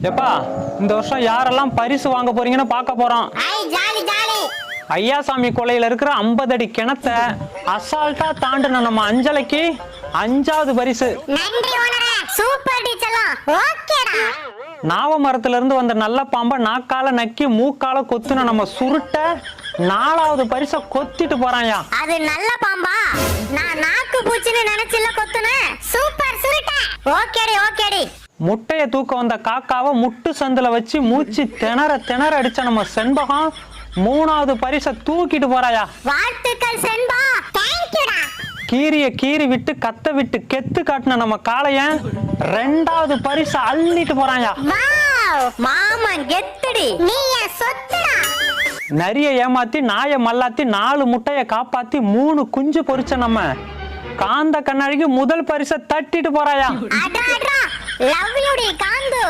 எப்பா இந்த வருஷம் யாரெல்லாம் பரிசு வாங்க போறீங்கன்னு பார்க்க போறோம். ஐயாசாமி கொலையில இருக்கிற 50 அடி கிணத்த அசால்ட்டா தாண்டின நம்ம அஞ்சலைக்கு 5வது பரிசு. நாவ மரத்துல இருந்து வந்த நல்ல பாம்பை நாக்கால நக்கி மூக்கால கொத்துன நம்ம சுருட்ட 4வது பரிசை கொத்திட்டு போறாயா. அது நல்ல பாம்பா? நான் நாக்கு பூச்சின்னு நினைச்சில கொத்துனேன். சூப்பர் சுருட்ட. ஓகேடி. முட்டைய தூக்க வந்த காக்காவை முட்டு சந்துல வச்சு மூச்சு திணற அடிச்ச நம்ம செண்பகம் 3வது பரிசை தூக்கிட்டு போறாயா. வாழ்த்துக்கள் செண்பா. தேங்க்யூடா. கீரி விட்டு கத்த விட்டு கெத்து காட்டின நம்ம காளையன் 2வது பரிசை அள்ளிட்டு போறாயா. மாமன் கெத்துடி. நீ சொத்துடா. நரிய ஏமாத்தி நாய மல்லாத்தி 4 முட்டைய காப்பாத்தி 3 குஞ்சு பொரிச்ச நம்ம காந்த கண்ணாடிக்கு முதல் பரிசை தட்டிட்டு போறாயா. லவ் யூ டி காந்து.